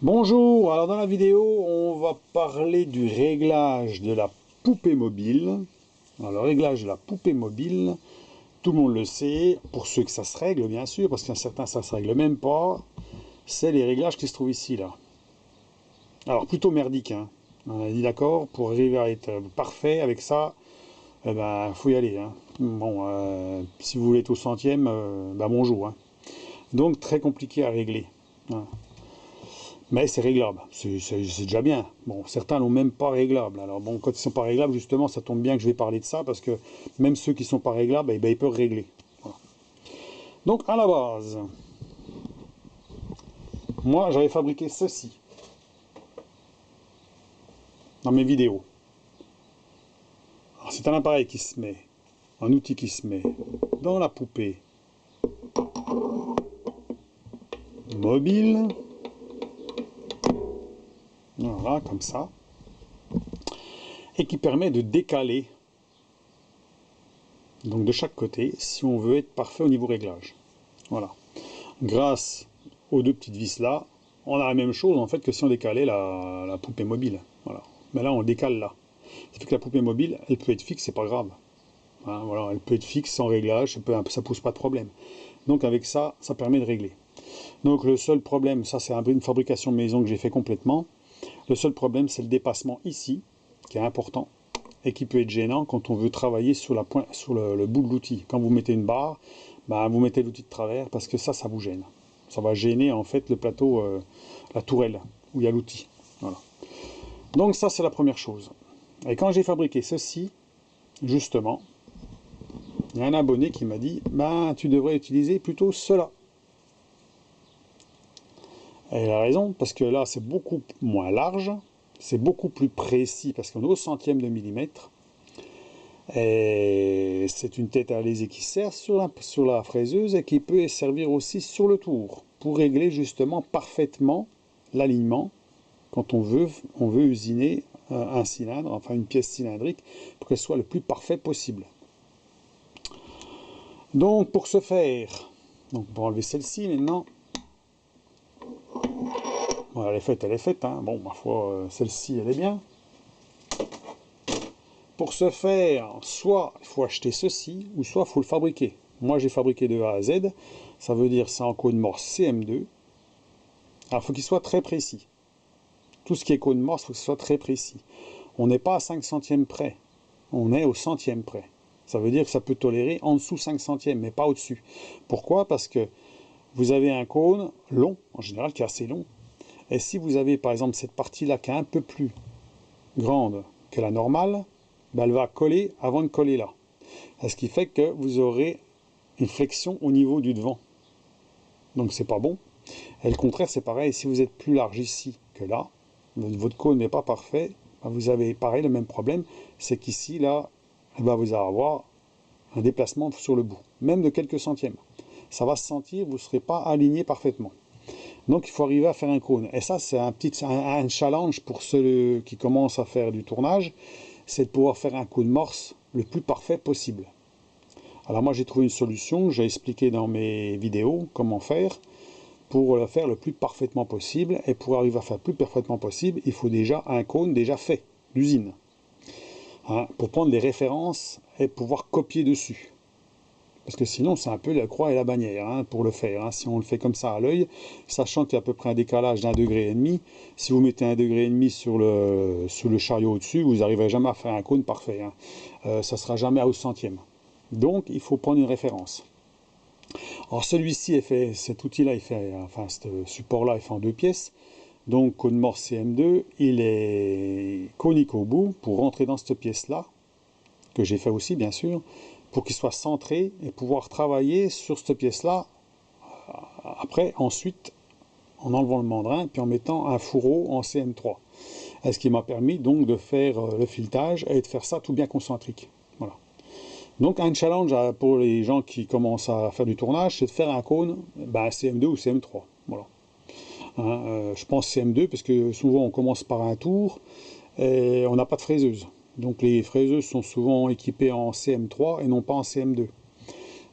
Bonjour, alors dans la vidéo, on va parler du réglage de la poupée mobile. Alors le réglage de la poupée mobile, tout le monde le sait, pour ceux que ça se règle bien sûr, parce qu'il y a certains ça se règle même pas, c'est les réglages qui se trouvent ici là. Alors plutôt merdique, hein. On a dit d'accord, pour arriver à être parfait avec ça, eh ben faut y aller, hein. Bon, si vous voulez être au centième, ben bonjour, hein. Donc très compliqué à régler, hein. Mais c'est réglable, c'est déjà bien. Bon, certains l'ont même pas réglable. Alors bon, quand ils sont pas réglables, justement, ça tombe bien que je vais parler de ça, parce que même ceux qui sont pas réglables, eh ben, ils peuvent régler. Voilà. Donc à la base, moi j'avais fabriqué ceci dans mes vidéos. C'est un appareil qui se met, un outil qui se met dans la poupée mobile. Voilà, comme ça. Et qui permet de décaler, donc de chaque côté, si on veut être parfait au niveau réglage. Voilà. Grâce aux deux petites vis là, on a la même chose en fait que si on décalait la poupée mobile. Voilà. Mais là on décale là. Ça fait que la poupée mobile, elle peut être fixe, c'est pas grave. Hein, voilà, elle peut être fixe sans réglage, ça pose pas de problème. Donc avec ça, ça permet de régler. Donc le seul problème, ça c'est une fabrication maison que j'ai fait complètement. Le seul problème c'est le dépassement ici, qui est important, et qui peut être gênant quand on veut travailler sur le bout de l'outil. Quand vous mettez une barre, ben, vous mettez l'outil de travers parce que ça vous gêne. Ça va gêner en fait le plateau, la tourelle où il y a l'outil. Voilà. Donc ça c'est la première chose. Et quand j'ai fabriqué ceci, justement, il y a un abonné qui m'a dit, ben tu devrais utiliser plutôt cela. Et il a raison, parce que là c'est beaucoup moins large, c'est beaucoup plus précis parce qu'on est au centième de millimètre. Et c'est une tête à léser qui sert sur la fraiseuse et qui peut servir aussi sur le tour pour régler justement parfaitement l'alignement quand on veut usiner un cylindre, enfin une pièce cylindrique, pour qu'elle soit le plus parfait possible. Donc pour ce faire, donc pour enlever celle-ci maintenant, bon, elle est faite, hein. Bon, ma foi, celle-ci elle est bien. Pour ce faire, soit il faut acheter ceci, ou soit il faut le fabriquer. Moi, j'ai fabriqué de A à Z. Ça veut dire c'est en cône morse CM2. Alors, il faut qu'il soit très précis. Tout ce qui est cône morse, il faut que ce soit très précis. On n'est pas à 5 centièmes près. On est au centième près. Ça veut dire que ça peut tolérer en dessous 5 centièmes, mais pas au-dessus. Pourquoi? Parce que vous avez un cône long, en général, qui est assez long. Et si vous avez, par exemple, cette partie-là qui est un peu plus grande que la normale, ben elle va coller avant de coller là. Ce qui fait que vous aurez une flexion au niveau du devant. Donc c'est pas bon. Et le contraire c'est pareil, si vous êtes plus large ici que là, votre cône n'est pas parfait, ben vous avez pareil le même problème, c'est qu'ici là, ben vous allez avoir un déplacement sur le bout, même de quelques centièmes. Ça va se sentir, vous ne serez pas aligné parfaitement. Donc il faut arriver à faire un cône. Et ça c'est un challenge pour ceux qui commencent à faire du tournage, c'est de pouvoir faire un cône morse le plus parfait possible. Alors moi j'ai trouvé une solution, j'ai expliqué dans mes vidéos comment faire pour le faire le plus parfaitement possible. Et pour arriver à faire le plus parfaitement possible, il faut déjà un cône déjà fait, d'usine. Hein, pour prendre des références et pouvoir copier dessus. Parce que sinon c'est un peu la croix et la bannière, hein, pour le faire. Hein. Si on le fait comme ça à l'œil, sachant qu'il y a à peu près un décalage d'1,5 degré, si vous mettez 1,5 degré sur le chariot au-dessus, vous n'arriverez jamais à faire un cône parfait. Hein. Ça ne sera jamais au centième. Donc il faut prendre une référence. Alors celui-ci est fait, cet outil-là est fait, enfin ce support-là est fait en deux pièces. Donc cône morse CM2, il est conique au bout pour rentrer dans cette pièce-là, que j'ai fait aussi bien sûr, pour qu'il soit centré et pouvoir travailler sur cette pièce-là après, ensuite, en enlevant le mandrin, puis en mettant un fourreau en CM3. Ce qui m'a permis donc de faire le filetage et de faire ça tout bien concentrique. Voilà. Donc un challenge pour les gens qui commencent à faire du tournage, c'est de faire un cône CM2 ou CM3. Voilà. Hein, je pense CM2 parce que souvent on commence par un tour et on n'a pas de fraiseuse. Donc les fraiseuses sont souvent équipées en CM3 et non pas en CM2.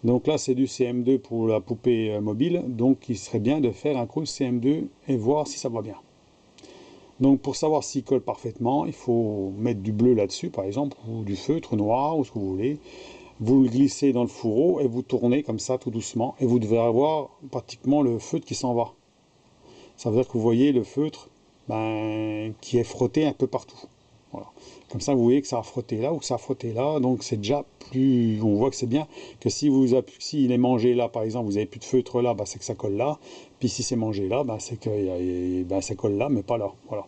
Donc là c'est du CM2 pour la poupée mobile, donc il serait bien de faire un cône CM2 et voir si ça va bien. Donc pour savoir s'il colle parfaitement, il faut mettre du bleu là-dessus, par exemple, ou du feutre noir, ou ce que vous voulez. Vous le glissez dans le fourreau et vous tournez comme ça tout doucement. Et vous devez avoir pratiquement le feutre qui s'en va. Ça veut dire que vous voyez le feutre qui est frotté un peu partout. Voilà. Comme ça, vous voyez que ça a frotté là ou que ça a frotté là. Donc c'est déjà plus... On voit que c'est bien que si s'il est mangé là, par exemple, vous n'avez plus de feutre là, c'est que ça colle là. Puis si c'est mangé là, c'est que ça colle là, mais pas là. Voilà.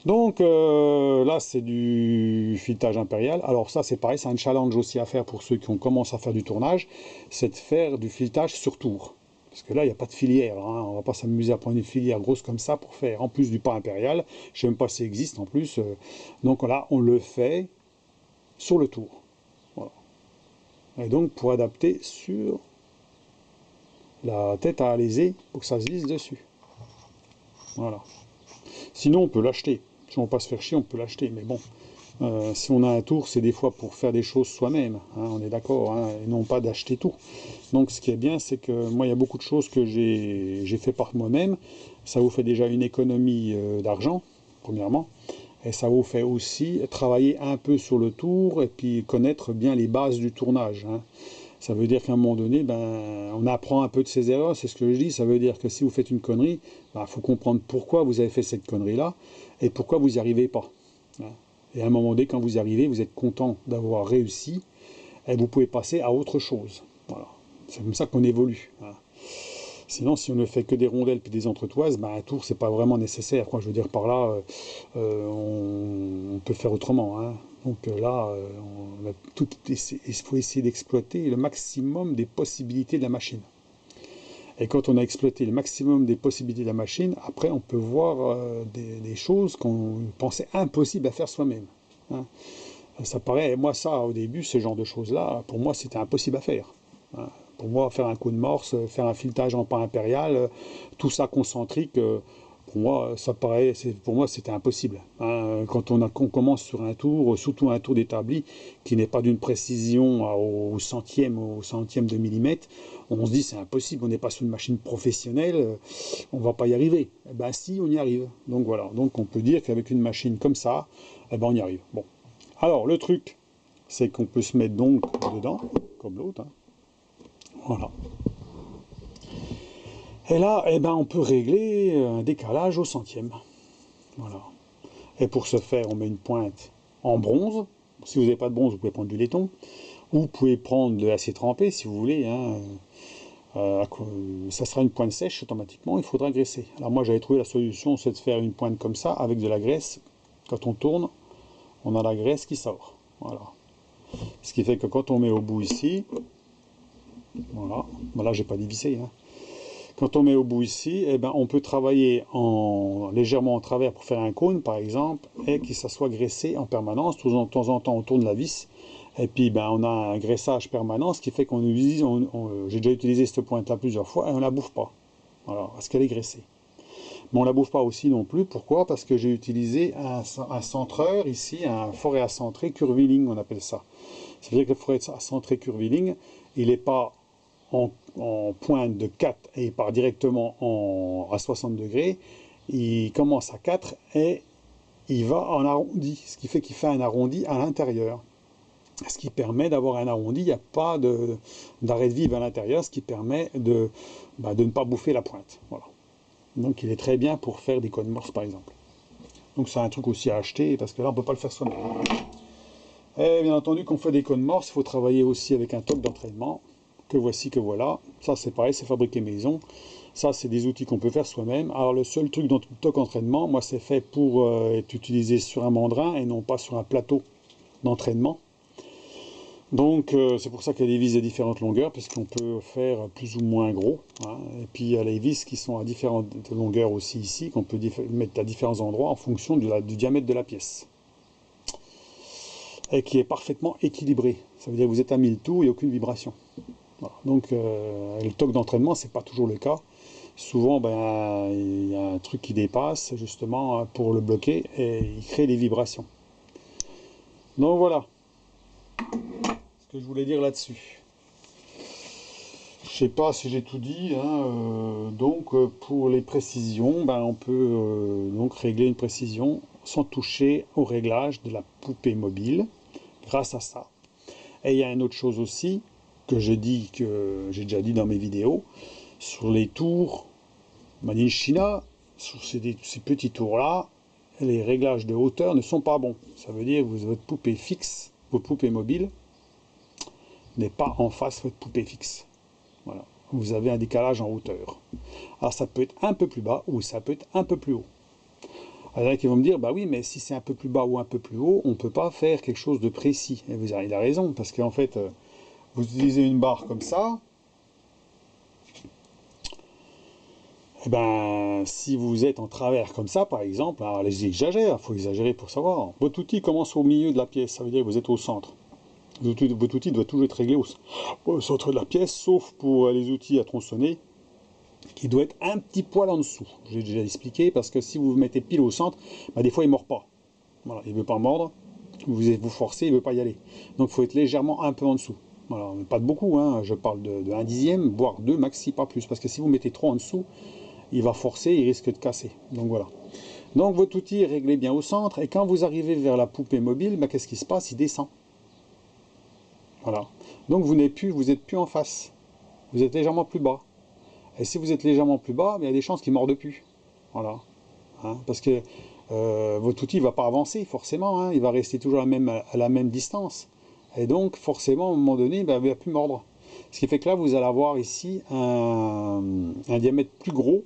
Donc là, c'est du filetage impérial. Alors ça, c'est pareil, c'est un challenge aussi à faire pour ceux qui ont commencé à faire du tournage, c'est de faire du filetage sur tour. Parce que là, il n'y a pas de filière, hein. On ne va pas s'amuser à prendre une filière grosse comme ça pour faire, en plus du pain impérial. Je ne sais même pas si ça existe en plus. Donc là, on le fait sur le tour. Voilà. Et donc, pour adapter sur la tête à alaiser, pour que ça se lisse dessus. Voilà. Sinon, on peut l'acheter. Si on ne veut pas se faire chier, on peut l'acheter. Mais bon, si on a un tour, c'est des fois pour faire des choses soi-même. Hein, on est d'accord, hein, et non pas d'acheter tout. Donc, ce qui est bien, c'est que moi, il y a beaucoup de choses que j'ai fait par moi-même. Ça vous fait déjà une économie d'argent, premièrement. Et ça vous fait aussi travailler un peu sur le tour et puis connaître bien les bases du tournage. Hein. Ça veut dire qu'à un moment donné, on apprend un peu de ses erreurs, c'est ce que je dis. Ça veut dire que si vous faites une connerie, faut comprendre pourquoi vous avez fait cette connerie-là et pourquoi vous n'y arrivez pas. Hein. Et à un moment donné, quand vous y arrivez, vous êtes content d'avoir réussi et vous pouvez passer à autre chose. Voilà. C'est comme ça qu'on évolue. Hein. Sinon, si on ne fait que des rondelles et des entretoises, un tour, c'est pas vraiment nécessaire. Quoi. Je veux dire, par là, on peut faire autrement. Hein. Donc là, il faut essayer d'exploiter le maximum des possibilités de la machine. Et quand on a exploité le maximum des possibilités de la machine, après, on peut voir des choses qu'on pensait impossibles à faire soi-même. Hein. Ça paraît, moi, ça, au début, ce genre de choses-là, pour moi, c'était impossible à faire. Hein. Pour moi, faire un coup de morse, faire un filetage en pain impérial, tout ça concentrique, pour moi, pour moi, c'était impossible. Hein. Quand on commence sur un tour, surtout un tour d'établi, qui n'est pas d'une précision au centième de millimètre, on se dit c'est impossible, on n'est pas sur une machine professionnelle, on ne va pas y arriver. Eh ben si, on y arrive. Donc voilà, donc on peut dire qu'avec une machine comme ça, on y arrive. Bon. Alors, le truc, c'est qu'on peut se mettre donc dedans, comme l'autre. Hein. Voilà. Et là, on peut régler un décalage au centième. Voilà. Et pour ce faire, on met une pointe en bronze. Si vous n'avez pas de bronze, vous pouvez prendre du laiton. Ou vous pouvez prendre de l'acier trempé, si vous voulez. Hein. Ça sera une pointe sèche automatiquement, il faudra graisser. Alors moi, j'avais trouvé la solution, c'est de faire une pointe comme ça, avec de la graisse. Quand on tourne, on a la graisse qui sort. Voilà. Ce qui fait que quand on met au bout ici, voilà, j'ai pas dévissé. Hein. Quand on met au bout ici, on peut travailler légèrement en travers pour faire un cône, par exemple, et que ça soit graissé en permanence. De temps en temps, on tourne la vis, et puis on a un graissage permanent, ce qui fait qu'on utilise, j'ai déjà utilisé cette pointe-là plusieurs fois, et on ne la bouffe pas. Voilà, parce qu'elle est graissée. Mais on ne la bouffe pas aussi non plus. Pourquoi? Parce que j'ai utilisé un centreur ici, un forêt à centrer curviligne, on appelle ça. Ça veut dire que le forêt à centrer curviligne, il n'est pas en pointe de 4 et il part directement à 60 degrés. Il commence à 4 et il va en arrondi, ce qui fait qu'il fait un arrondi à l'intérieur. Ce qui permet d'avoir un arrondi, il n'y a pas d'arrêt de vivre à l'intérieur, ce qui permet de ne pas bouffer la pointe. Voilà. Donc il est très bien pour faire des cônes morses par exemple. Donc c'est un truc aussi à acheter parce que là on ne peut pas le faire soi-même. Et bien entendu quand on fait des cônes morses, il faut travailler aussi avec un toc d'entraînement. Que voici, que voilà. Ça c'est pareil, c'est fabriqué maison. Ça c'est des outils qu'on peut faire soi-même. Alors le seul truc dans le toc entraînement, moi c'est fait pour être utilisé sur un mandrin et non pas sur un plateau d'entraînement. Donc c'est pour ça qu'il y a des vis de différentes longueurs, puisqu'on peut faire plus ou moins gros. Hein. Et puis il y a les vis qui sont à différentes longueurs aussi ici, qu'on peut mettre à différents endroits en fonction du diamètre de la pièce. Et qui est parfaitement équilibré. Ça veut dire que vous êtes à 1000 tours et aucune vibration. Voilà. Donc le toc d'entraînement, c'est pas toujours le cas. Souvent, il y a un truc qui dépasse justement pour le bloquer et il crée des vibrations. Donc voilà ce que je voulais dire là-dessus. sais pas si j'ai tout dit, hein, pour les précisions, ben, on peut donc régler une précision sans toucher au réglage de la poupée mobile grâce à ça. Et il y a une autre chose aussi que j'ai déjà dit dans mes vidéos, sur les tours Made in China, sur ces petits tours-là, les réglages de hauteur ne sont pas bons. Ça veut dire que votre poupée fixe, votre poupée mobile, n'est pas en face de votre poupée fixe. Voilà. Vous avez un décalage en hauteur. Alors ça peut être un peu plus bas ou ça peut être un peu plus haut. Alors il y en a qui vont me dire, bah oui, mais si c'est un peu plus bas ou un peu plus haut, on ne peut pas faire quelque chose de précis. Et il a raison, parce qu'en fait, vous utilisez une barre comme ça, et ben, si vous êtes en travers comme ça, par exemple, alors j'exagère, il faut exagérer pour savoir. Votre outil commence au milieu de la pièce, ça veut dire que vous êtes au centre. Votre outil doit toujours être réglé au centre de la pièce, sauf pour les outils à tronçonner, qui doit être un petit poil en dessous. J'ai déjà expliqué, parce que si vous vous mettez pile au centre, bah, des fois il ne mord pas. Voilà, il ne veut pas mordre, vous forcez, il ne veut pas y aller. Donc il faut être légèrement un peu en dessous. Voilà, pas de beaucoup, hein. Je parle de 1 dixième, voire 2 maxi, pas plus. Parce que si vous mettez trop en dessous, il va forcer, il risque de casser. Donc voilà. Donc votre outil est réglé bien au centre, et quand vous arrivez vers la poupée mobile, bah, qu'est-ce qui se passe? Il descend. Voilà. Donc vous n'êtes plus en face. Vous êtes légèrement plus bas. Et si vous êtes légèrement plus bas, il y a des chances qu'il ne morde plus. Voilà. Hein, parce que votre outil ne va pas avancer forcément, hein, il va rester toujours à la même distance. Et donc forcément, à un moment donné, il ne va plus mordre. Ce qui fait que là, vous allez avoir ici un diamètre plus gros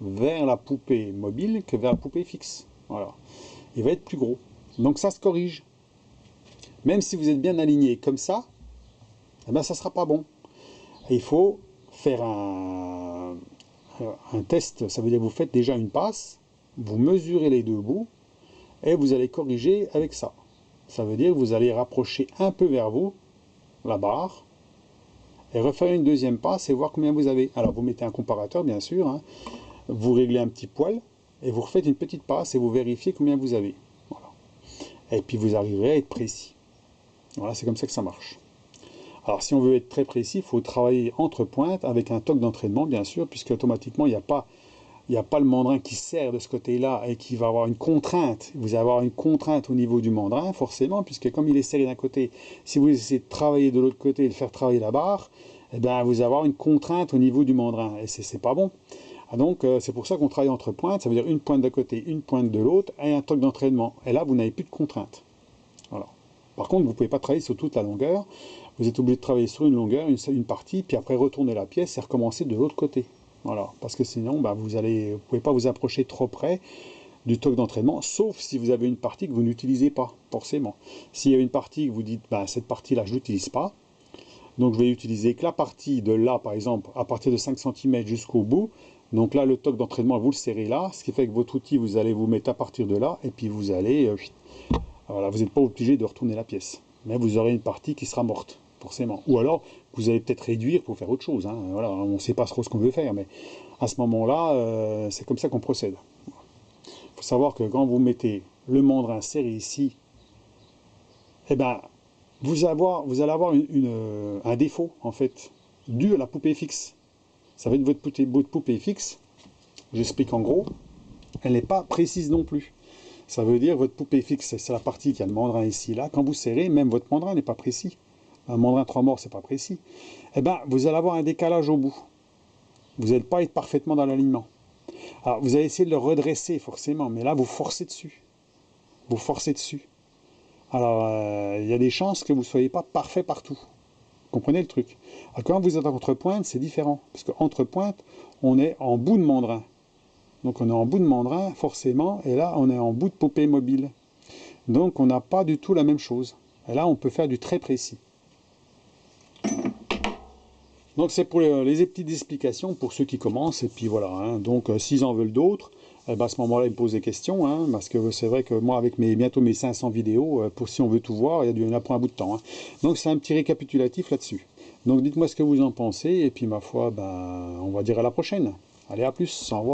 vers la poupée mobile que vers la poupée fixe. Voilà. Il va être plus gros. Donc ça se corrige. Même si vous êtes bien aligné comme ça, eh ben, ça ne sera pas bon. Et il faut faire un test, ça veut dire que vous faites déjà une passe, vous mesurez les deux bouts, et vous allez corriger avec ça. Ça veut dire que vous allez rapprocher un peu vers vous la barre, et refaire une deuxième passe et voir combien vous avez. Alors vous mettez un comparateur bien sûr, hein, vous réglez un petit poil, et vous refaites une petite passe et vous vérifiez combien vous avez. Voilà. Et puis vous arriverez à être précis. Voilà, c'est comme ça que ça marche. Alors si on veut être très précis, il faut travailler entre pointes avec un toc d'entraînement bien sûr, puisque automatiquement il n'y a pas le mandrin qui serre de ce côté-là et qui va avoir une contrainte. Vous allez avoir une contrainte au niveau du mandrin, forcément, puisque comme il est serré d'un côté, si vous essayez de travailler de l'autre côté et de faire travailler la barre, eh bien, vous allez avoir une contrainte au niveau du mandrin, et c'est pas bon. Donc c'est pour ça qu'on travaille entre pointes, ça veut dire une pointe d'un côté, une pointe de l'autre, et un toc d'entraînement. Et là, vous n'avez plus de contrainte. Voilà. Par contre, vous ne pouvez pas travailler sur toute la longueur, vous êtes obligé de travailler sur une longueur, une partie, puis après retourner la pièce et recommencer de l'autre côté. Voilà, parce que sinon, bah, vous ne pouvez pas vous approcher trop près du toc d'entraînement, sauf si vous avez une partie que vous n'utilisez pas, forcément. S'il y a une partie que vous dites, bah, cette partie-là, je ne l'utilise pas, donc je vais utiliser que la partie de là, par exemple, à partir de 5 cm jusqu'au bout. Donc là, le toc d'entraînement, vous le serrez là, ce qui fait que votre outil, vous allez vous mettre à partir de là, et puis vous allez... voilà, vous n'êtes pas obligé de retourner la pièce, mais vous aurez une partie qui sera morte. Forcément. Ou alors, vous allez peut-être réduire pour faire autre chose. Hein. Voilà, on ne sait pas trop ce qu'on veut faire, mais à ce moment-là, c'est comme ça qu'on procède. Il faut savoir que quand vous mettez le mandrin serré ici, eh ben, vous allez avoir un défaut, en fait, dû à la poupée fixe. Ça va être votre poupée fixe, j'explique en gros, elle n'est pas précise non plus. Ça veut dire votre poupée fixe, c'est la partie qui a le mandrin ici, là. Quand vous serrez, même votre mandrin n'est pas précis. Un mandrin 3 morts, c'est pas précis. Eh bien, vous allez avoir un décalage au bout. Vous n'allez pas être parfaitement dans l'alignement. Alors, vous allez essayer de le redresser, forcément, mais là, vous forcez dessus. Vous forcez dessus. Alors, il y a des chances que vous ne soyez pas parfait partout. Vous comprenez le truc? Alors, quand vous êtes entre pointes, c'est différent. Parce qu'entre pointes, on est en bout de mandrin. Donc, on est en bout de mandrin, forcément, et là, on est en bout de poupée mobile. Donc, on n'a pas du tout la même chose. Et là, on peut faire du très précis. Donc c'est pour les petites explications pour ceux qui commencent, et puis voilà, hein. Donc s'ils en veulent d'autres, eh ben, à ce moment-là ils me posent des questions, hein, parce que c'est vrai que moi avec bientôt mes 500 vidéos, pour si on veut tout voir, il y en a pour un bout de temps. Hein. Donc c'est un petit récapitulatif là-dessus. Donc dites-moi ce que vous en pensez, et puis ma foi, ben, on va dire à la prochaine. Allez, à plus, au revoir.